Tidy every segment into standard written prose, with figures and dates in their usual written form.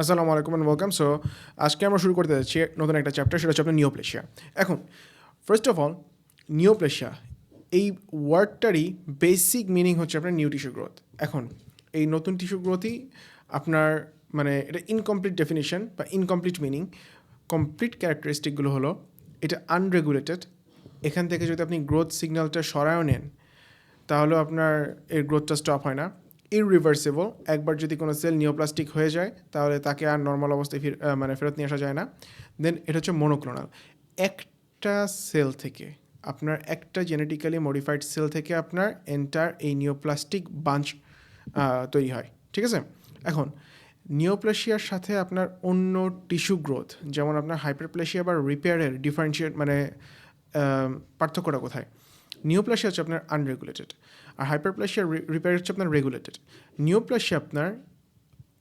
আসসালামু আলাইকুম and welcome. So আজকে আমরা শুরু করতে যাচ্ছি নতুন একটা চ্যাপ্টার, সেটা হচ্ছে আপনার নিওপ্লেশিয়া। এখন ফার্স্ট অফ অল, নিওপ্লেশিয়া এই ওয়ার্ডটারই বেসিক মিনিং হচ্ছে আপনার নিউ টিস্যু গ্রোথ। এখন এই নতুন টিস্যু গ্রোথই আপনার মানে এটা ইনকমপ্লিট ডেফিনিশন বা ইনকমপ্লিট মিনিং। কমপ্লিট ক্যারেক্টারিস্টিকগুলো হলো এটা আনরেগুলেটেড। এখান থেকে যদি আপনি গ্রোথ সিগন্যালটা সরায়ও নেন তাহলেও আপনার এর গ্রোথটা স্টপ হয় না। ইররিভার্সিবল, একবার যদি কোনো সেল নিওপ্লাস্টিক হয়ে যায় তাহলে তাকে আর নর্মাল অবস্থায় ফেরত নিয়ে আসা যায় না। দেন এটা হচ্ছে মনোক্লোনাল। একটা সেল থেকে আপনার একটা জেনেটিক্যালি মডিফাইড সেল থেকে আপনার এন্টার এই নিওপ্লাস্টিক বাঞ্চ তৈরি হয়, ঠিক আছে। এখন নিওপ্লাসিয়ার সাথে আপনার অন্য টিস্যু গ্রোথ, যেমন আপনার হাইপারপ্লেসিয়া বা রিপেয়ারের ডিফারেন্সিয়েট পার্থক্যটা কোথায়? নিওপ্লাসিয়া হচ্ছে আপনার আনরেগুলেটেড, আর হাইপারপ্লেসিয়া রিপেয়ার হচ্ছে আপনার রেগুলেটেড। নিওপ্লাসিয়া আপনার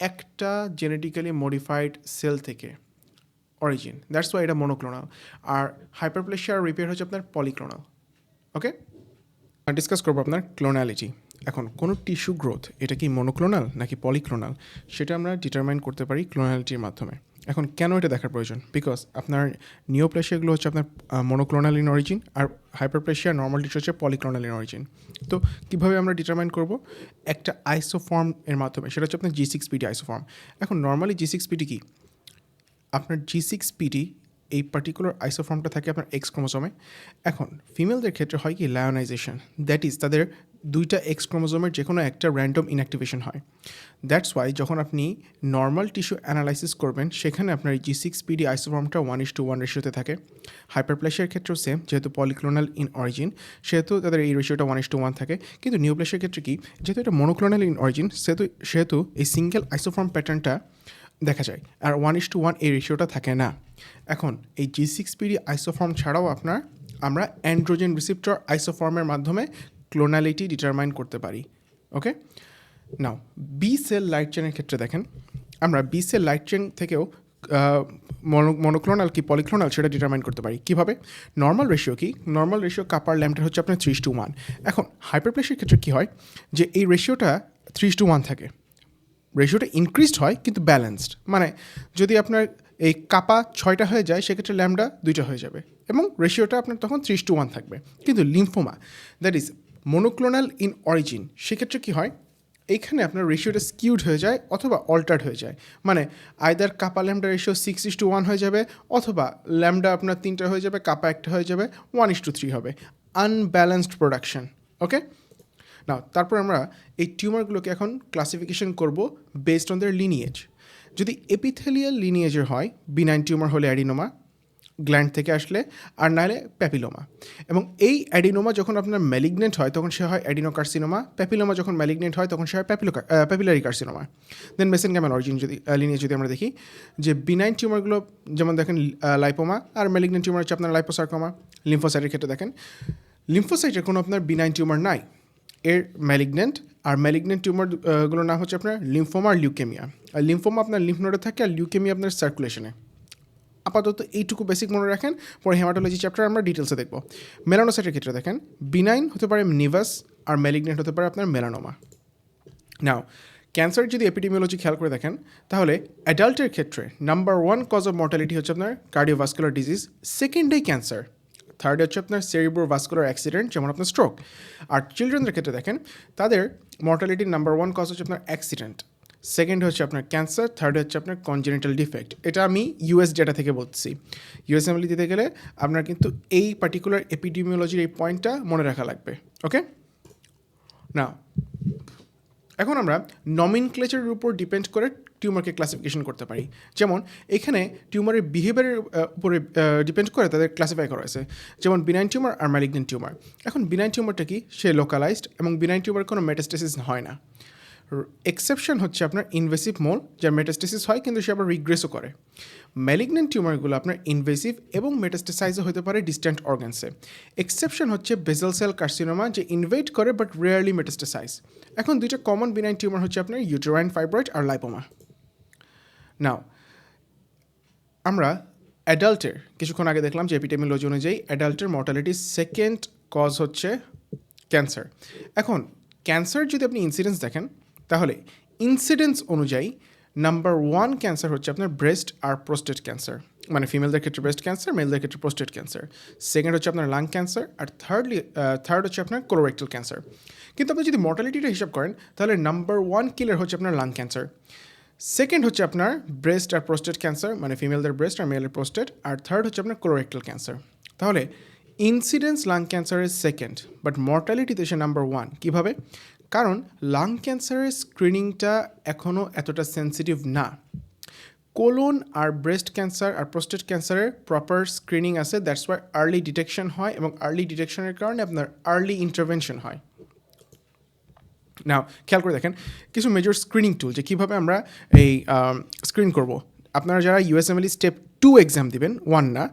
একটা জেনেটিক্যালি মডিফাইড সেল থেকে অরিজিন, দ্যাটস ওয়াই এটা মনোক্লোনাল। আর হাইপারপ্লেসিয়া রিপেয়ার হচ্ছে আপনার পলিক্লোনাল। ওকে, ডিসকাস করবো আপনার ক্লোনালিটি। এখন কোনো টিস্যু গ্রোথ এটা কি মনোক্লোনাল নাকি পলিক্লোনাল, সেটা আমরা ডিটারমাইন করতে পারি ক্লোনালিটির মাধ্যমে। এখন কেন এটা দেখার প্রয়োজন? বিকজ আপনার নিওপ্লেশিয়াগুলো হচ্ছে আপনার মনোক্লোনাল ইন অরিজিন, আর হাইপারপ্লেশিয়া নর্মাল টিস্যু হচ্ছে পলিক্লোনাল ইন অরিজিন। তো কীভাবে আমরা ডিটারমাইন করব? একটা আইসোফর্ম এর মাধ্যমে, সেটা হচ্ছে আপনার G6PD আইসোফর্ম। এখন নর্মালি G6PD কি? আপনার G6PD এই পার্টিকুলার আইসোফর্মটা থাকে আপনার এক্স ক্রোমোজোমে। এখন ফিমেলদের ক্ষেত্রে হয় কি লায়োনাইজেশন, দ্যাট ইজ তাদের দুইটা এক্স ক্রোমোজোমের যে কোনো একটা র্যান্ডম ইনঅ্যাক্টিভেশন হয়। দ্যাটস ওয়াই যখন আপনি নর্মাল টিস্যু অ্যানালাইসিস করবেন সেখানে আপনার G6PD আইসোফর্মটা 1:1 রেশিওতে থাকে। হাইপারপ্লেশিয়ার ক্ষেত্রেও সেম, যেহেতু পলিক্লোনাল ইন অরিজিন সেহেতু তাদের এই রেশিওটা 1:1 থাকে। কিন্তু নিওপ্লেশিয়ার ক্ষেত্রে কি, যেহেতু এটা মনোক্লোনাল ইন অরিজিন সেহেতু এই সিঙ্গেল আইসোফর্ম প্যাটার্নটা দেখা যায়, আর 1:1 এই রেশিওটা থাকে না। এখন এই G6PD আইসোফর্ম ছাড়াও আমরা অ্যান্ড্রোজেন রিসিপ্টর আইসোফর্মের মাধ্যমে ক্লোনালিটি ডিটারমাইন করতে পারি। ওকে, নাও বি সেল লাইট চেনের ক্ষেত্রে দেখেন, আমরা বি সেল লাইট চেন থেকেও মনোক্লোনাল কি পলিক্লোনাল সেটা ডিটারমাইন করতে পারি। কীভাবে? নর্মাল রেশিও কি? নর্মাল রেশিও কাপার ল্যাম্পটা হচ্ছে আপনার 3:1। এখন হাইপারপ্লেশিয়ার ক্ষেত্রে কী হয় যে এই রেশিওটা 3:1 থাকে, রেশিওটা ইনক্রিজড হয় কিন্তু ব্যালেন্সড। মানে যদি আপনার এই কাপা 6টা হয়ে যায় সেক্ষেত্রে ল্যামডা 2টা হয়ে যাবে এবং রেশিওটা আপনার তখন 3:1 থাকবে। কিন্তু lymphoma, that is monoclonal in origin, সেক্ষেত্রে কী হয়, এইখানে আপনার রেশিওটা স্কিউড হয়ে যায় অথবা অল্টার্ড হয়ে যায়। মানে আইদার কাপা ল্যামডা রেশিও 6:1 হয়ে যাবে, অথবা ল্যামডা আপনার 3টা হয়ে যাবে, কাপা 1টা হয়ে যাবে, 1:3 হবে। Unbalanced production. ওকে, নাও তারপর আমরা এই টিউমারগুলোকে এখন ক্লাসিফিকেশন করব বেসড অন দেয়ার লিনিয়েজ। যদি এপিথেলিয়াল লিনিয়েজের হয়, বিনাইন টিউমার হলে অ্যাডিনোমা গ্ল্যান্ড থেকে আসলে, আর নাহলে প্যাপিলোমা। এবং এই অ্যাডিনোমা যখন আপনার ম্যালিগনেন্ট হয় তখন সে হয় অ্যাডিনোকার্সিনোমা, প্যাপিলোমা যখন ম্যালিগনেন্ট হয় তখন সে হয় প্যাপিলারি কার্সিনোমা। দেন মেসেনকাইমাল অরিজিন লিনিয়েজ যদি আমরা দেখি, যে বিনাইন টিউমারগুলো যেমন দেখেন লাইপোমা, আর ম্যালিগনেন্ট টিউমার হচ্ছে আপনার লাইপোসার্কোমা। লিম্ফোসাইটের ক্ষেত্রে দেখেন লিম্ফোসাইটের কোনো আপনার বিনাইন টিউমার নাই, এর ম্যালিগনেন্ট। আর ম্যালিগনেন্ট টিউমারগুলোর নাম হচ্ছে আপনার লিম্ফোমা আর লিউকেমিয়া। আর লিম্ফোমা আপনার লিম্ফ নোডে থাকে, আর লিউকেমিয়া আপনার সার্কুলেশনে। আপাতত এইটুকু বেসিক মনে রাখেন, পরে হেমাটোলজি চ্যাপ্টার আমরা ডিটেলসে দেখব। মেলানোসাইটের ক্ষেত্রে দেখেন বিনাইন হতে পারে নিভাস, আর ম্যালিগনেন্ট হতে পারে আপনার মেলানোমা। নাও ক্যান্সার যদি এপিডেমিওলজি খেয়াল করে দেখেন তাহলে অ্যাডাল্টের ক্ষেত্রে নাম্বার 1 কজ অফ মর্টালিটি হচ্ছে আপনার কার্ডিওভাস্কুলার ডিজিজ, সেকেন্ডে ক্যান্সার, থার্ড হচ্ছে আপনার সেরিব্রোভাস্কুলার অ্যাক্সিডেন্ট যেমন আপনার স্ট্রোক। আর চিলড্রেনদের ক্ষেত্রে দেখেন তাদের মর্টালিটির নাম্বার 1 কজ হচ্ছে আপনার অ্যাক্সিডেন্ট, সেকেন্ড হচ্ছে আপনার ক্যান্সার, থার্ড হচ্ছে আপনার কনজেনিটাল ডিফেক্ট। এটা আমি ইউএস ডেটা থেকে বলছি। ইউএসএমএল দিতে গেলে আপনার কিন্তু এই পার্টিকুলার এপিডেমিওলজির এই পয়েন্টটা মনে রাখা লাগবে। ওকে, না এখন আমরা নমিনক্লেচারের উপর ডিপেন্ড করে টিউমারকে ক্লাসিফিকেশন করতে পারি। যেমন এখানে টিউমারের বিহেভিয়ারের উপরে ডিপেন্ড করে তাদের ক্লাসিফাই করা হয়েছে, যেমন বিনাইন টিউমার আর ম্যালিগনেন্ট টিউমার। এখন বিনাইন টিউমারটা কি, সে লোকালাইজড এবং বিনাইন টিউমার কোনো মেটাস্টেসিস হয় না। এক্সেপশন হচ্ছে আপনার ইনভেসিভ মোল, যার মেটাস্টেসিস হয় কিন্তু সে আবার রিগ্রেসও করে। ম্যালিগনেন্ট টিউমারগুলো আপনার ইনভেসিভ এবং মেটাস্টেসাইজও হতে পারে ডিস্ট্যান্ট অর্গানসে। এক্সেপশন হচ্ছে বেজাল সেল কার্সিনোমা, যে ইনভেট করে বাট রেয়ারলি মেটাস্টেসাইজ। এখন দুইটা কমন বিনাইন টিউমার হচ্ছে আপনার ইউটেরাইন ফাইব্রয়েড আর লাইপোমা। নাও আমরা অ্যাডাল্টের কিছুক্ষণ আগে দেখলাম যে এপিডেমিওলজি অনুযায়ী অ্যাডাল্টের মর্টালিটির সেকেন্ড কজ হচ্ছে ক্যান্সার। এখন ক্যান্সার যদি আপনি ইনসিডেন্স দেখেন তাহলে ইনসিডেন্স অনুযায়ী নাম্বার 1 ক্যান্সার হচ্ছে আপনার ব্রেস্ট আর প্রোস্টেট ক্যান্সার, মানে ফিমেলদের ক্ষেত্রে ব্রেস্ট ক্যান্সার, মেলদের ক্ষেত্রে প্রোস্টেট ক্যান্সার। সেকেন্ড হচ্ছে আপনার লাং ক্যান্সার, আর থার্ড হচ্ছে আপনার কোলোরেক্টাল ক্যান্সার। কিন্তু আপনি যদি মর্টালিটিটা হিসাব করেন তাহলে নাম্বার 1 কিলার হচ্ছে আপনার লাং ক্যান্সার, সেকেন্ড হচ্ছে আপনার ব্রেস্ট আর প্রোস্টেট ক্যান্সার, মানে ফিমেলদের ব্রেস্ট আর মেলের প্রোস্টেট, আর থার্ড হচ্ছে আপনার কোলোরেক্টাল ক্যান্সার। তাহলে ইনসিডেন্স লাং ক্যান্সারের সেকেন্ড, বাট মর্টালিটিতে সে নাম্বার 1। কীভাবে? কারণ লাং ক্যান্সারের স্ক্রিনিংটা এখনও এতটা সেন্সিটিভ না। কোলন আর ব্রেস্ট ক্যান্সার আর প্রোস্টেট ক্যান্সারের প্রপার স্ক্রিনিং আছে, দ্যাটস ওয়াই আর্লি ডিটেকশন হয়, এবং আর্লি ডিটেকশনের কারণে আপনার আর্লি ইন্টারভেনশন হয়। নাও খেয়াল করে দেখেন কিছু মেজর স্ক্রিনিং টুল, যে কীভাবে আমরা এই স্ক্রিন করব। আপনারা যারা ইউএসএমএলই স্টেপ 2 এক্সাম দিবেন, 1 না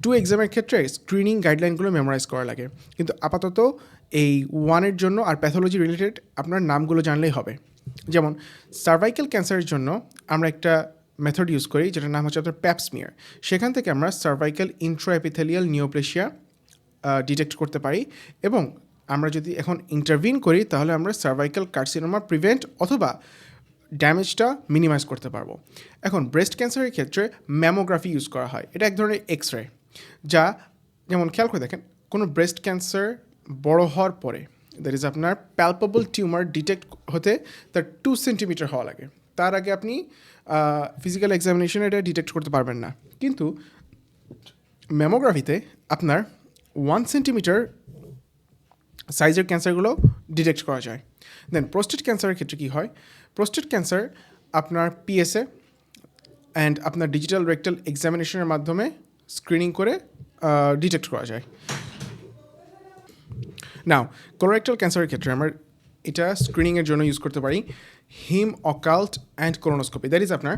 2 এক্সামের ক্ষেত্রে স্ক্রিনিং গাইডলাইনগুলো মেমোরাইজ করা লাগে, কিন্তু আপাতত এই 1-এর জন্য আর প্যাথোলজি রিলেটেড আপনার নামগুলো জানলেই হবে। যেমন সার্ভাইকাল ক্যান্সারের জন্য আমরা একটা মেথড ইউজ করি যেটার নাম হচ্ছে আপনার প্যাপসমিয়ার। সেখান থেকে আমরা সার্ভাইকাল ইন্ট্রাএপিথেলিয়াল নিওপ্লেশিয়া ডিটেক্ট করতে পারি, এবং আমরা যদি এখন ইন্টারভিন করি তাহলে আমরা সার্ভাইকাল কার্সিনোমা প্রিভেন্ট অথবা ড্যামেজটা মিনিমাইজ করতে পারবো। এখন ব্রেস্ট ক্যান্সারের ক্ষেত্রে ম্যামোগ্রাফি ইউজ করা হয়, এটা এক ধরনের এক্সরে, যা যেমন খেয়াল করে দেখেন কোনো ব্রেস্ট ক্যান্সার বড় হওয়ার পরে দ্যাট ইজ আপনার প্যালপেবল টিউমার ডিটেক্ট হতে তার 2 সেন্টিমিটার হওয়া লাগে, তার আগে আপনি ফিজিক্যাল এক্সামিনেশনে এটা ডিটেক্ট করতে পারবেন না। কিন্তু ম্যামোগ্রাফিতে আপনার 1 সেন্টিমিটার সাইজের ক্যান্সারগুলো ডিটেক্ট করা যায়। দেন প্রোস্টেট ক্যান্সারের ক্ষেত্রে কী হয়? প্রোস্টেট ক্যান্সার আপনার পিএসএ অ্যান্ড আপনার ডিজিটাল রেক্টাল এক্সামিনেশনের মাধ্যমে স্ক্রিনিং করে ডিটেক্ট করা যায়। নাও কোলোরেক্টাল ক্যান্সারের ক্ষেত্রে আমরা এটা স্ক্রিনিংয়ের জন্য ইউজ করতে পারি hemoccult and colonoscopy, that is আপনার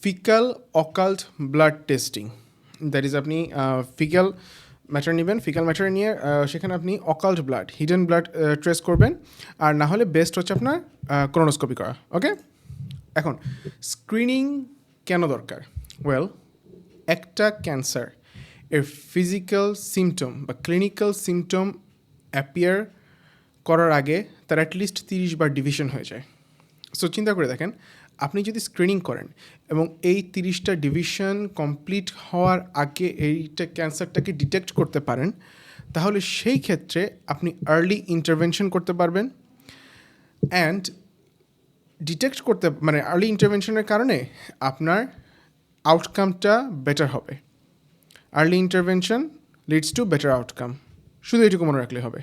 fecal occult blood testing. That is আপনি ফিকাল ম্যাটার নেবেন, ফিকাল ম্যাটার নিয়ে সেখানে আপনি occult blood, hidden blood trace করবেন, আর না হলে বেস্ট হচ্ছে আপনার কোলোনোস্কোপি করা। ওকে, এখন স্ক্রিনিং কেন দরকার? ওয়েল, একটা ক্যান্সার এর ফিজিক্যাল সিমটম বা ক্লিনিক্যাল সিমটম অ্যাপিয়ার করার আগে তার অ্যাটলিস্ট 30 বার ডিভিশন হয়ে যায়। সো চিন্তা করে দেখেন, আপনি যদি স্ক্রিনিং করেন এবং এই 30টা ডিভিশন কমপ্লিট হওয়ার আগে এইটা ক্যান্সারটাকে ডিটেক্ট করতে পারেন, তাহলে সেই ক্ষেত্রে আপনি আর্লি ইন্টারভেনশন করতে পারবেন, অ্যান্ড ডিটেক্ট করতে মানে আর্লি ইন্টারভেনশনের কারণে আপনার আউটকামটা বেটার হবে। Early intervention leads to better outcome, শুধু এটুকু মনে রাখলে হবে।